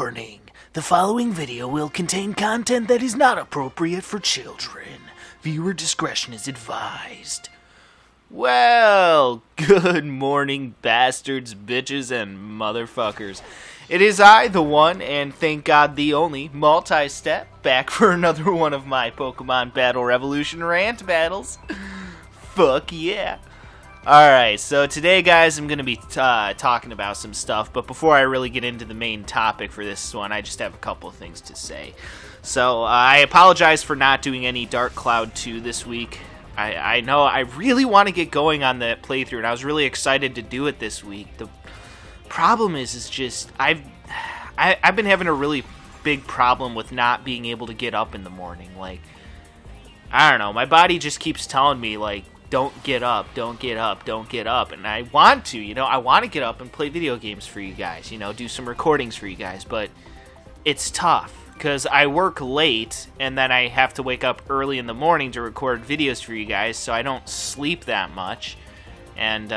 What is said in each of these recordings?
Warning, the following video will contain content that is not appropriate for children. Viewer discretion is advised. Well, good morning, bastards, bitches, and motherfuckers. It is I, the one, and thank God the only, Multi-Step, back for another one of my Pokemon Battle Revolution rant battles. Fuck yeah. Alright, so today, guys, I'm going to be talking about some stuff, but before I really get into the main topic for this one, I just have a couple of things to say. So, I apologize for not doing any Dark Cloud 2 this week. I know I really want to get going on that playthrough, and I was really excited to do it this week. The problem is just, I've been having a really big problem with not being able to get up in the morning. Like, I don't know, my body just keeps telling me, like, don't get up, don't get up, don't get up. And I want to, I want to get up and play video games for you guys, do some recordings for you guys. But it's tough because I work late and then I have to wake up early in the morning to record videos for you guys. So I don't sleep that much. And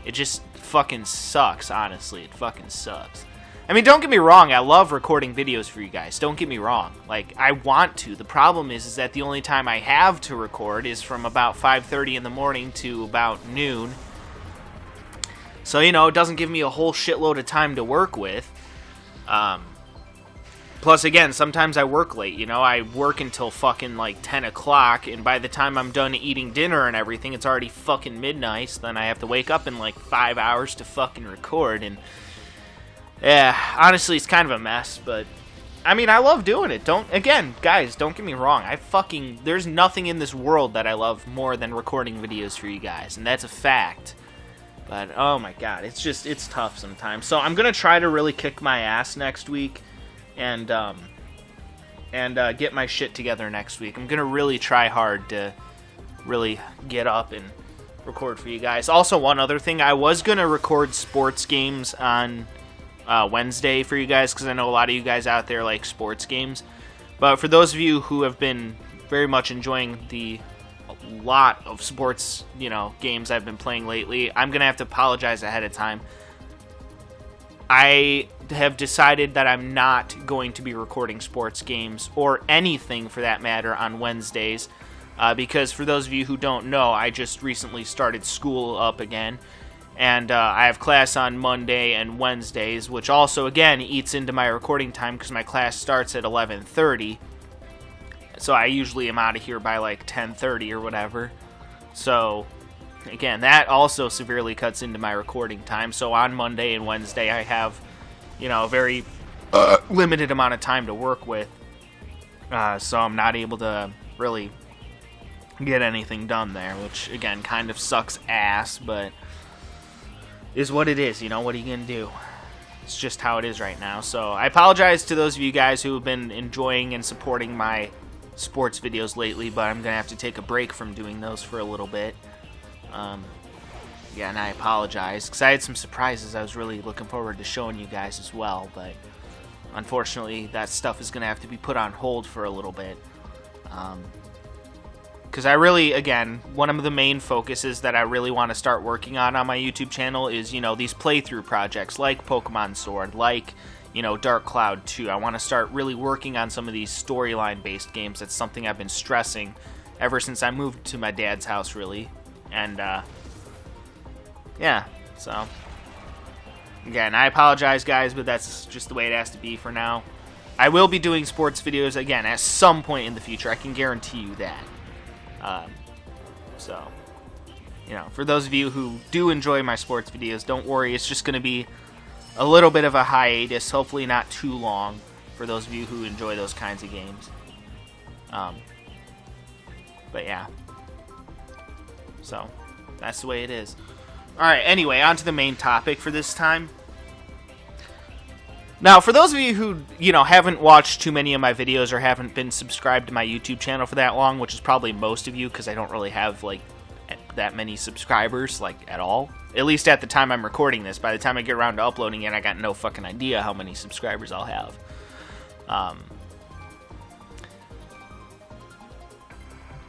it just fucking sucks, honestly. It fucking sucks. I mean, don't get me wrong, I love recording videos for you guys. Don't get me wrong. Like, I want to. The problem is that the only time I have to record is from about 5:30 in the morning to about noon. So, it doesn't give me a whole shitload of time to work with. Plus, again, sometimes I work late, I work until fucking, like, 10 o'clock, and by the time I'm done eating dinner and everything, it's already fucking midnight, so then I have to wake up in, like, 5 hours to fucking record, and yeah, honestly, it's kind of a mess, but I mean, I love doing it. Guys, don't get me wrong. There's nothing in this world that I love more than recording videos for you guys, and that's a fact. But, oh my god, it's tough sometimes. So I'm gonna try to really kick my ass next week, and get my shit together next week. I'm gonna really try hard to really get up and record for you guys. Also, one other thing, I was gonna record sports games on Wednesday for you guys, because I know a lot of you guys out there like sports games. But for those of you who have been very much enjoying the lot of sports, games I've been playing lately, I'm going to have to apologize ahead of time. I have decided that I'm not going to be recording sports games, or anything for that matter, on Wednesdays. Because for those of you who don't know, I just recently started school up again. And I have class on Monday and Wednesdays, which also, again, eats into my recording time because my class starts at 11:30. So I usually am out of here by like 10:30 or whatever. So, again, that also severely cuts into my recording time. So on Monday and Wednesday, I have, a very limited amount of time to work with. So I'm not able to really get anything done there, which, again, kind of sucks ass, but is what it is, what are you going to do? It's just how it is right now. So I apologize to those of you guys who have been enjoying and supporting my sports videos lately, but I'm going to have to take a break from doing those for a little bit. Yeah, and I apologize, because I had some surprises I was really looking forward to showing you guys as well, but unfortunately that stuff is going to have to be put on hold for a little bit. Because I really, again, one of the main focuses that I really want to start working on my YouTube channel is, these playthrough projects like Pokemon Sword, like, Dark Cloud 2. I want to start really working on some of these storyline-based games. That's something I've been stressing ever since I moved to my dad's house, really. And, yeah, so, again, I apologize, guys, but that's just the way it has to be for now. I will be doing sports videos, again, at some point in the future. I can guarantee you that. So, for those of you who do enjoy my sports videos, don't worry, it's just going to be a little bit of a hiatus, hopefully not too long, for those of you who enjoy those kinds of games. But yeah. So, that's the way it is. Alright, anyway, on to the main topic for this time. Now, for those of you who, haven't watched too many of my videos or haven't been subscribed to my YouTube channel for that long, which is probably most of you, because I don't really have, like, that many subscribers, like, at all. At least at the time I'm recording this. By the time I get around to uploading it, I got no fucking idea how many subscribers I'll have.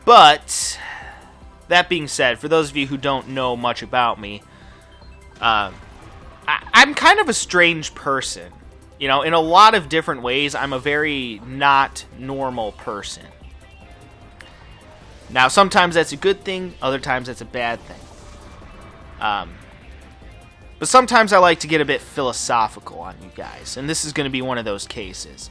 But, that being said, for those of you who don't know much about me, I'm kind of a strange person. You know, in a lot of different ways, I'm a very not normal person. Now, sometimes that's a good thing, other times that's a bad thing. But sometimes I like to get a bit philosophical on you guys, and this is going to be one of those cases.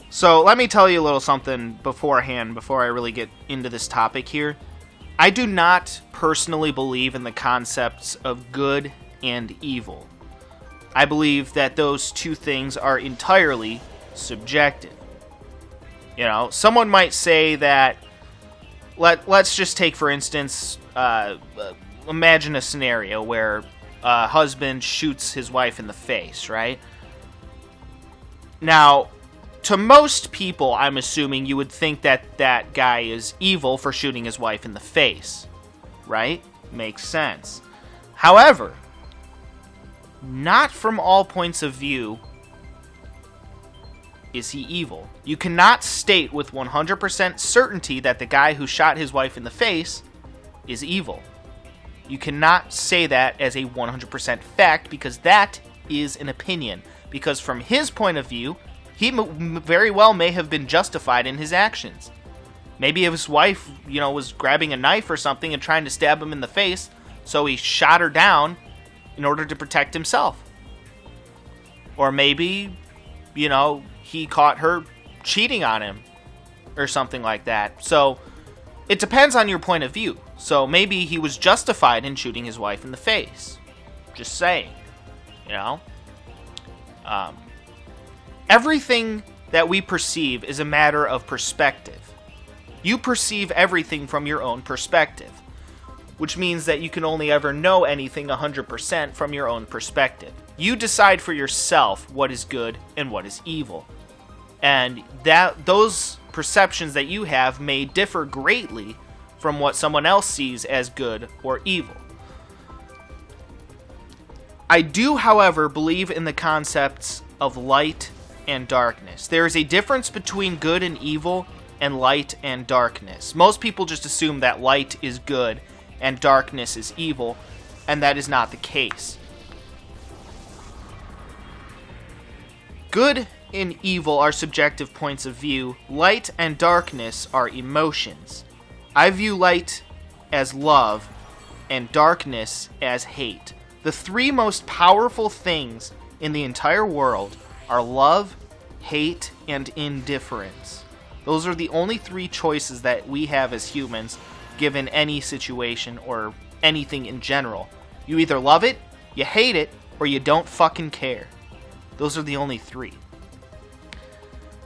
So, let me tell you a little something beforehand, before I really get into this topic here. I do not personally believe in the concepts of good and evil. I believe that those two things are entirely subjective. You know, someone might say that, let's just take, for instance, imagine a scenario where a husband shoots his wife in the face, right? Now, to most people, I'm assuming you would think that that guy is evil for shooting his wife in the face, right? Makes sense. However, not from all points of view is he evil. You cannot state with 100% certainty that the guy who shot his wife in the face is evil. You cannot say that as a 100% fact, because that is an opinion. Because from his point of view, he very well may have been justified in his actions. Maybe if his wife, you know, was grabbing a knife or something and trying to stab him in the face, so he shot her down in order to protect himself. Or maybe, you know, he caught her cheating on him or something like that. So it depends on your point of view. So maybe he was justified in shooting his wife in the face. Just saying, you know. Everything that we perceive is a matter of perspective. You perceive everything from your own perspective, which means that you can only ever know anything 100% from your own perspective. You decide for yourself what is good and what is evil. And those perceptions that you have may differ greatly from what someone else sees as good or evil. I do, however, believe in the concepts of light and darkness. There is a difference between good and evil and light and darkness. Most people just assume that light is good and darkness is evil, and that is not the case. Good and evil are subjective points of view. Light and darkness are emotions. I view light as love and darkness as hate. The three most powerful things in the entire world are love, hate, and indifference. Those are the only three choices that we have as humans, given any situation or anything in general. You either love it, you hate it, or you don't fucking care. Those are the only three.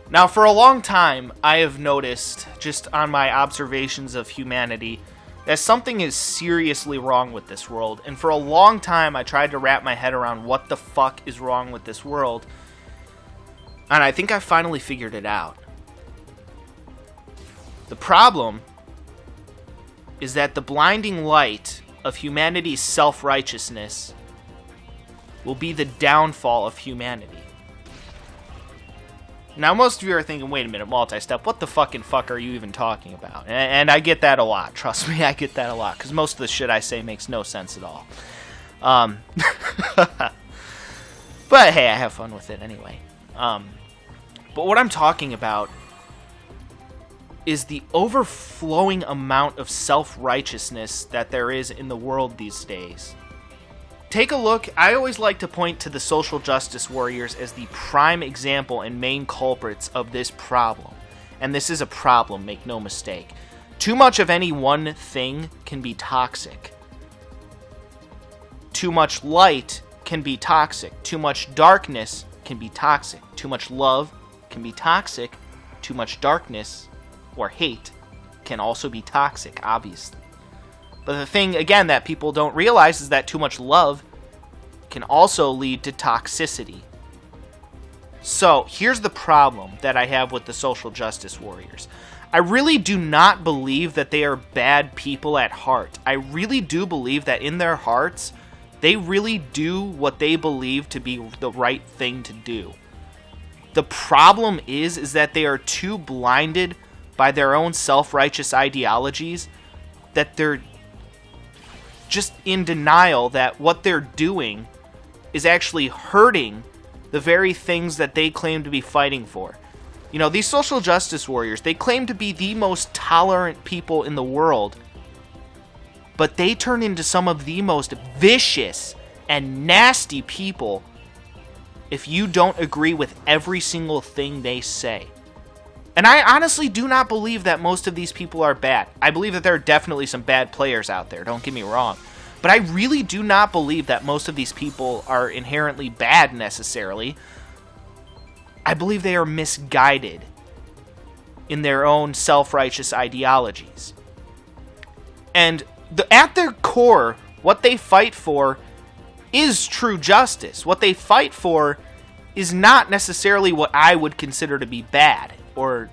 Now, for a long time, I have noticed, just on my observations of humanity, that something is seriously wrong with this world. And for a long time, I tried to wrap my head around what the fuck is wrong with this world. And I think I finally figured it out. The problem is that the blinding light of humanity's self-righteousness will be the downfall of humanity. Now, most of you are thinking, wait a minute, multi-step, what the fucking fuck are you even talking about? And I get that a lot. Trust me, I get that a lot, because most of the shit I say makes no sense at all. But hey, I have fun with it anyway. But what I'm talking about is the overflowing amount of self-righteousness that there is in the world these days. Take a look. I always like to point to the social justice warriors as the prime example and main culprits of this problem. And this is a problem, make no mistake. Too much of any one thing can be toxic. Too much light can be toxic. Too much darkness can be toxic. Too much love can be toxic. Too much darkness or hate can also be toxic, obviously. But the thing, again, that people don't realize is that too much love can also lead to toxicity. So, here's the problem that I have with the social justice warriors. I really do not believe that they are bad people at heart. I really do believe that in their hearts, they really do what they believe to be the right thing to do. The problem is that they are too blinded by their own self-righteous ideologies that they're just in denial that what they're doing is actually hurting the very things that they claim to be fighting for. You know, these social justice warriors, they claim to be the most tolerant people in the world, but they turn into some of the most vicious and nasty people if you don't agree with every single thing they say. And I honestly do not believe that most of these people are bad. I believe that there are definitely some bad players out there, don't get me wrong. But I really do not believe that most of these people are inherently bad necessarily. I believe they are misguided in their own self-righteous ideologies. And at their core, what they fight for is true justice. What they fight for is not necessarily what I would consider to be bad or,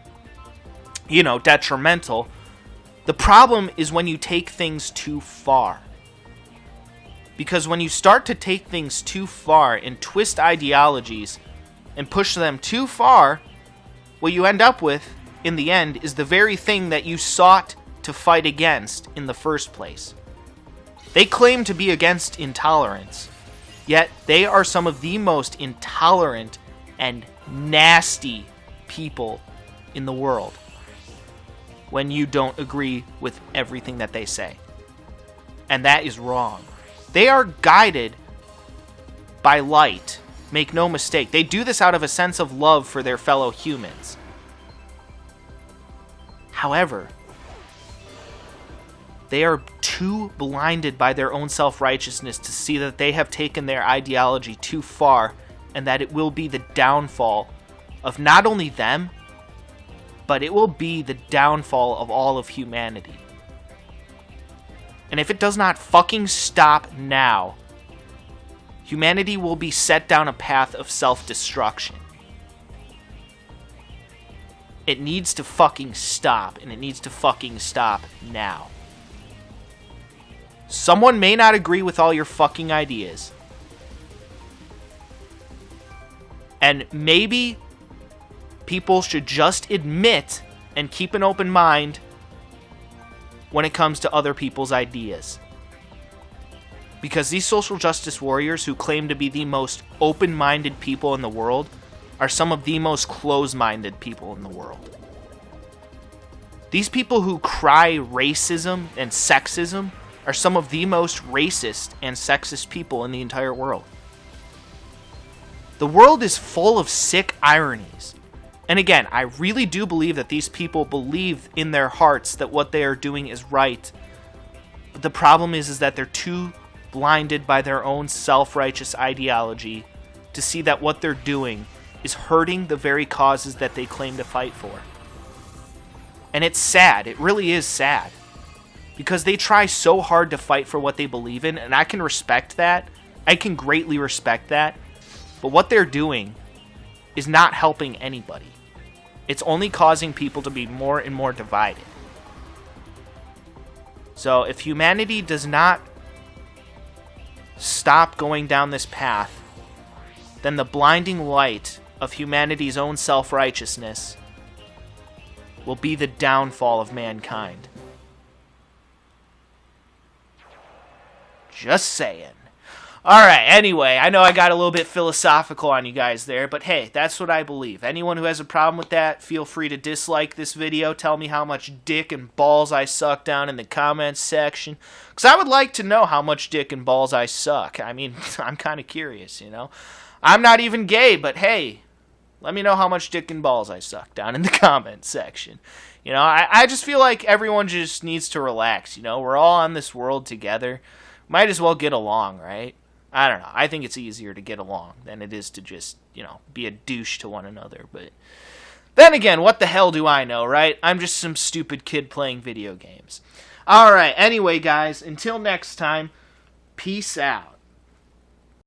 you know, detrimental. The problem is when you take things too far. Because when you start to take things too far and twist ideologies and push them too far, what you end up with, in the end, is the very thing that you sought to fight against in the first place. They claim to be against intolerance, yet they are some of the most intolerant and nasty people in the world when you don't agree with everything that they say. And that is wrong. They are guided by light. Make no mistake. They do this out of a sense of love for their fellow humans. However, they are too blinded by their own self-righteousness to see that they have taken their ideology too far and that it will be the downfall of not only them, but it will be the downfall of all of humanity. And if it does not fucking stop now, humanity will be set down a path of self-destruction. It needs to fucking stop, and it needs to fucking stop now. Someone may not agree with all your fucking ideas. And maybe people should just admit and keep an open mind when it comes to other people's ideas. Because these social justice warriors who claim to be the most open-minded people in the world are some of the most close-minded people in the world. These people who cry racism and sexism are some of the most racist and sexist people in the entire world. The world is full of sick ironies. And again, I really do believe that these people believe in their hearts that what they are doing is right. But the problem is that they're too blinded by their own self-righteous ideology to see that what they're doing is hurting the very causes that they claim to fight for. And it's sad. It really is sad. Because they try so hard to fight for what they believe in, and I can respect that. I can greatly respect that. But what they're doing is not helping anybody. It's only causing people to be more and more divided. So if humanity does not stop going down this path, then the blinding light of humanity's own self-righteousness will be the downfall of mankind. Just saying. Alright, anyway, I know I got a little bit philosophical on you guys there, but hey, that's what I believe. Anyone who has a problem with that, feel free to dislike this video. Tell me how much dick and balls I suck down in the comments section. Because I would like to know how much dick and balls I suck. I mean, I'm kind of curious, you know. I'm not even gay, but hey, let me know how much dick and balls I suck down in the comments section. You know, I just feel like everyone just needs to relax, you know. We're all on this world together. Might as well get along, right? I don't know. I think it's easier to get along than it is to just, you know, be a douche to one another. But then again, what the hell do I know, right? I'm just some stupid kid playing video games. Alright, anyway, guys, until next time, peace out.